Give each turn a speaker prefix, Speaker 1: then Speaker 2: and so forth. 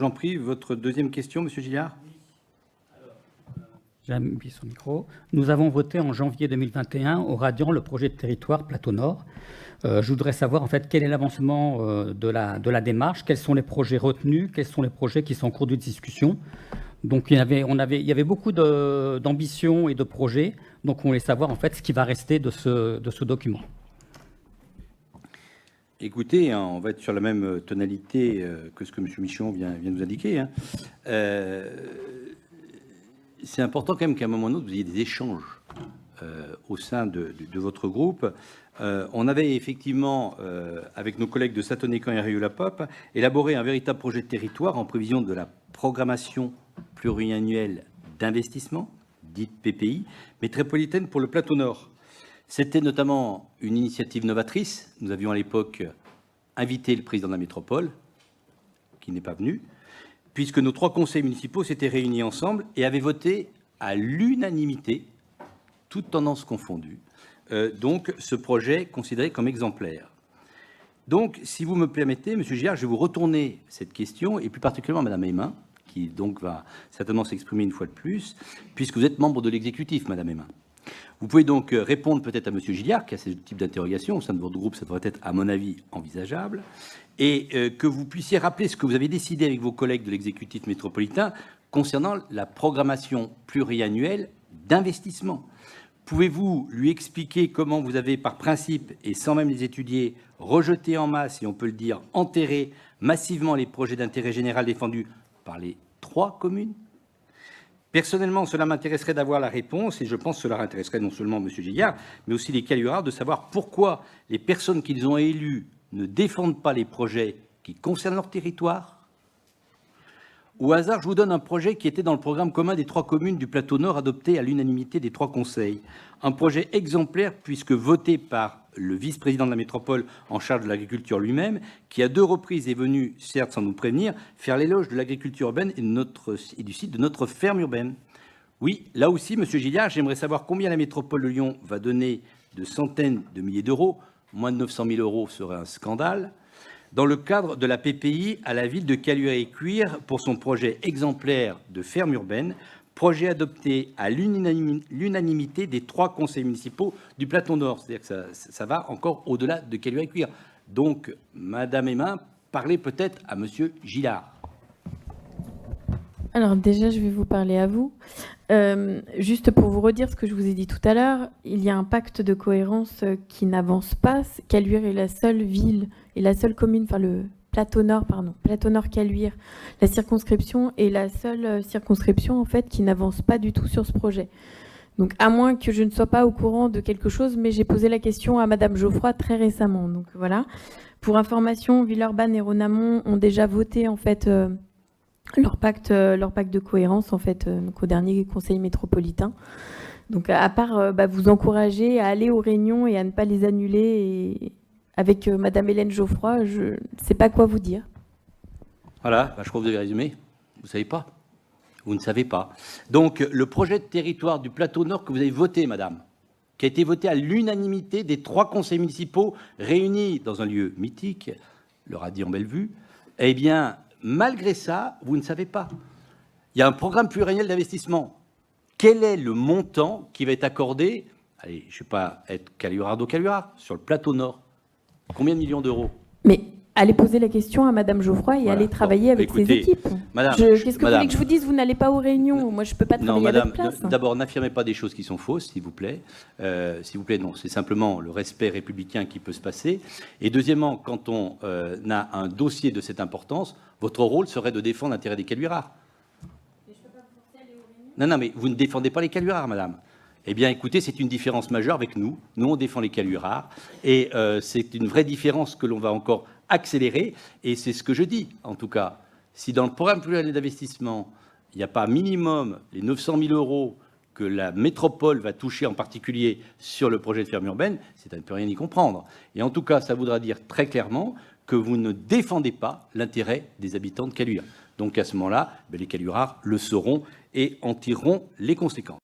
Speaker 1: J'en prie, votre deuxième question, Monsieur Gillard.
Speaker 2: J'ai mis son micro. Nous avons voté en janvier 2021 au Radian le projet de territoire Plateau Nord. Je voudrais savoir en fait quel est l'avancement de la démarche, quels sont les projets retenus, quels sont les projets qui sont en cours de discussion. Donc il y avait beaucoup d'ambitions et de projets, donc on voulait savoir en fait ce qui va rester de ce document.
Speaker 1: Écoutez, on va être sur la même tonalité que ce que M. Michon vient de nous indiquer. C'est important quand même qu'à un moment ou autre, vous ayez des échanges au sein de votre groupe. On avait effectivement, avec nos collègues de Satoné-Camp et Rieux-la-Pop, élaboré un véritable projet de territoire en prévision de la programmation pluriannuelle d'investissement, dite PPI, métropolitaine pour le Plateau Nord. C'était notamment une initiative novatrice. Nous avions à l'époque invité le président de la métropole, qui n'est pas venu, puisque nos 3 conseils municipaux s'étaient réunis ensemble et avaient voté à l'unanimité, toutes tendances confondues, donc ce projet considéré comme exemplaire. Donc, si vous me permettez, Monsieur Gillard, je vais vous retourner cette question, et plus particulièrement à Madame Aymin, qui donc va certainement s'exprimer une fois de plus, puisque vous êtes membre de l'exécutif, Madame Aymin. Vous pouvez donc répondre peut-être à Monsieur Gillard, qui a ce type d'interrogation. Au sein de votre groupe, ça devrait être, à mon avis, envisageable. Et que vous puissiez rappeler ce que vous avez décidé avec vos collègues de l'exécutif métropolitain concernant la programmation pluriannuelle d'investissement. Pouvez-vous lui expliquer comment vous avez, par principe, et sans même les étudier, rejeté en masse, et on peut le dire, enterré massivement les projets d'intérêt général défendus par les 3 communes ? Personnellement, cela m'intéresserait d'avoir la réponse, et je pense que cela intéresserait non seulement M. Gillard, mais aussi les Calurards, de savoir pourquoi les personnes qu'ils ont élues ne défendent pas les projets qui concernent leur territoire. Au hasard, je vous donne un projet qui était dans le programme commun des 3 communes du Plateau Nord, adopté à l'unanimité des 3 conseils. Un projet exemplaire, puisque voté par le vice-président de la métropole en charge de l'agriculture lui-même, qui à 2 reprises est venu, certes sans nous prévenir, faire l'éloge de l'agriculture urbaine et du site de notre ferme urbaine. Oui, là aussi, Monsieur Gillard, j'aimerais savoir combien la métropole de Lyon va donner de centaines de milliers d'euros, moins de 900 000 euros serait un scandale, dans le cadre de la PPI à la ville de Caluire-et-Cuire pour son projet exemplaire de ferme urbaine, projet adopté à l'unanimité des 3 conseils municipaux du Plateau Nord. C'est-à-dire que ça va encore au-delà de Caluire-et-Cuire. Donc, Madame Aymin, parlez peut-être à Monsieur Gillard.
Speaker 3: Alors déjà, je vais vous parler à vous. Juste pour vous redire ce que je vous ai dit tout à l'heure, il y a un pacte de cohérence qui n'avance pas. Caluire est la seule ville et la seule commune, enfin le Plateau Nord, pardon, Plateau Nord Caluire, la circonscription est la seule circonscription en fait qui n'avance pas du tout sur ce projet. Donc à moins que je ne sois pas au courant de quelque chose, mais j'ai posé la question à Madame Geoffroy très récemment. Donc voilà. Pour information, Villeurbanne et Rhône-Amont ont déjà voté en fait leur pacte de cohérence en fait donc au dernier conseil métropolitain. Donc à part vous encourager à aller aux réunions et à ne pas les annuler. Et avec Madame Hélène Geoffroy, je ne sais pas quoi vous dire.
Speaker 1: Voilà, je crois que vous avez résumé. Vous ne savez pas. Vous ne savez pas. Donc le projet de territoire du Plateau Nord que vous avez voté, Madame, qui a été voté à l'unanimité des 3 conseils municipaux réunis dans un lieu mythique, le Radis en Bellevue, eh bien, malgré ça, vous ne savez pas. Il y a un programme pluriannuel d'investissement. Quel est le montant qui va être accordé, allez, je ne vais pas être Calurardo-Calurard, sur le Plateau Nord? Combien de millions d'euros?
Speaker 3: Mais allez poser la question à Madame Geoffroy et allez travailler avec ses équipes. Qu'est-ce que vous voulez que je vous dise? Vous n'allez pas aux réunions. Moi, je ne peux pas travailler à votre place.
Speaker 1: D'abord, n'affirmez pas des choses qui sont fausses, s'il vous plaît. S'il vous plaît, non. C'est simplement le respect républicain qui peut se passer. Et deuxièmement, quand on a un dossier de cette importance, votre rôle serait de défendre l'intérêt des Calurards. Non, mais vous ne défendez pas les Calurards, Madame. Eh bien, écoutez, c'est une différence majeure avec nous. Nous, on défend les Calurards. Et c'est une vraie différence que l'on va encore accélérer. Et c'est ce que je dis, en tout cas. Si dans le programme pluriannuel d'investissement, il n'y a pas minimum les 900 000 euros que la métropole va toucher en particulier sur le projet de ferme urbaine, c'est à ne plus rien y comprendre. Et en tout cas, ça voudra dire très clairement que vous ne défendez pas l'intérêt des habitants de Caluire. Donc à ce moment-là, les Calurards le sauront et en tireront les conséquences.